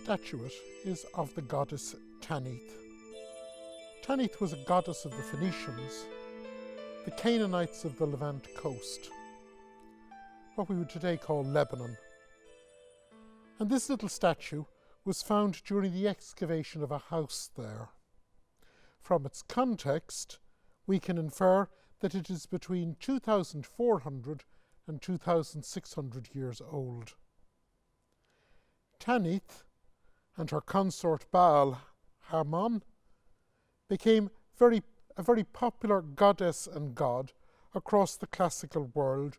statuette is of the goddess Tanith. Tanith was a goddess of the Phoenicians, the Canaanites of the Levant coast, what we would today call Lebanon. And this little statue was found during the excavation of a house there. From its context, we can infer that it is between 2,400 and 2,600 years old. Tanith and her consort Baal Harmon became a very popular goddess and god across the classical world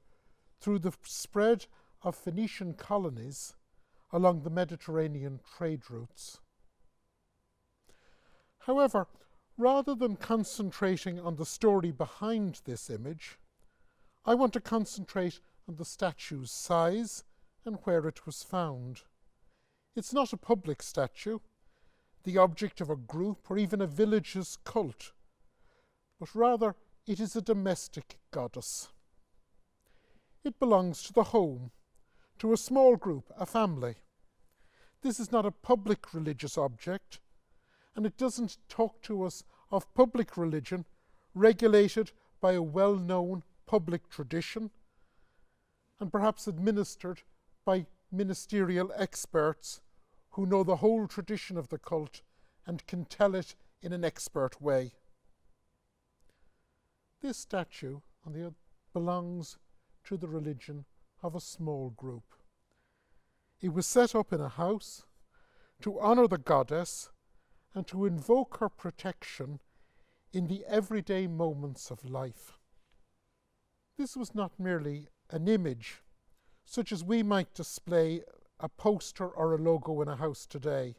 through the spread of Phoenician colonies along the Mediterranean trade routes. However, rather than concentrating on the story behind this image, I want to concentrate on the statue's size and where it was found. It's not a public statue, the object of a group or even a village's cult, but rather it is a domestic goddess. It belongs to the home, to a small group, a family. This is not a public religious object, and it doesn't talk to us of public religion regulated by a well-known public tradition and perhaps administered by ministerial experts who know the whole tradition of the cult and can tell it in an expert way. This statue, on the other, belongs to the religion of a small group. It was set up in a house to honour the goddess and to invoke her protection in the everyday moments of life. This was not merely an image, such as we might display a poster or a logo in a house today.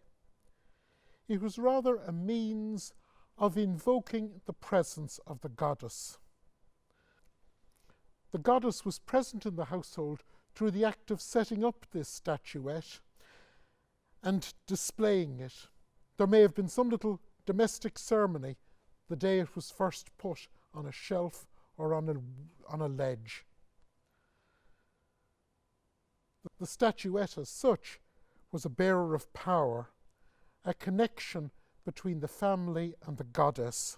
It was rather a means of invoking the presence of the goddess. The goddess was present in the household through the act of setting up this statuette and displaying it. There may have been some little domestic ceremony the day it was first put on a shelf or on a ledge. The statuette as such was a bearer of power, a connection between the family and the goddess.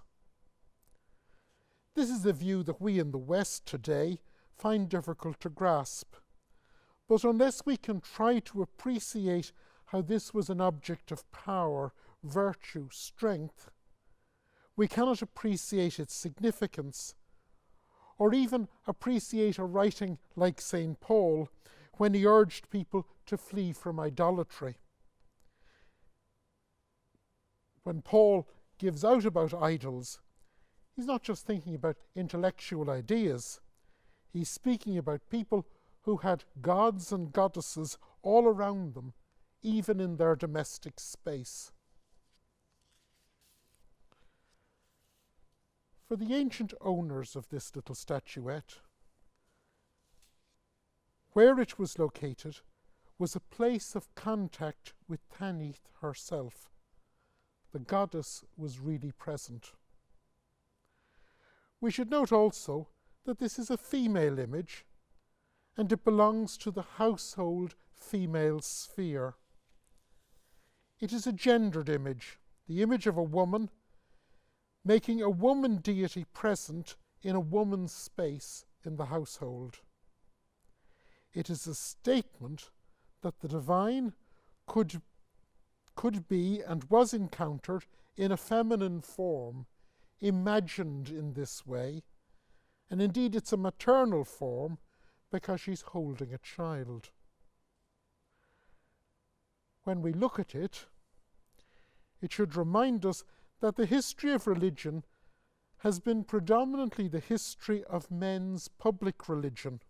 This is a view that we in the West today find difficult to grasp. But unless we can try to appreciate how this was an object of power, virtue, strength, we cannot appreciate its significance, or even appreciate a writing like St. Paul when he urged people to flee from idolatry. When Paul gives out about idols, he's not just thinking about intellectual ideas. He's speaking about people who had gods and goddesses all around them, even in their domestic space. For the ancient owners of this little statuette, where it was located was a place of contact with Tanith herself. The goddess was really present. We should note also that this is a female image, and it belongs to the household female sphere. It is a gendered image, the image of a woman, making a woman deity present in a woman's space in the household. It is a statement that the divine could be and was encountered in a feminine form, imagined in this way, and indeed it's a maternal form because she's holding a child. When we look at it, it should remind us that the history of religion has been predominantly the history of men's public religion.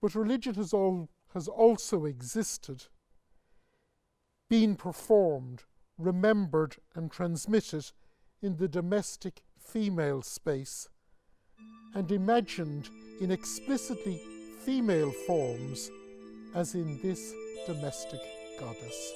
But religion has also existed, been performed, remembered and transmitted in the domestic female space, and imagined in explicitly female forms, as in this domestic goddess.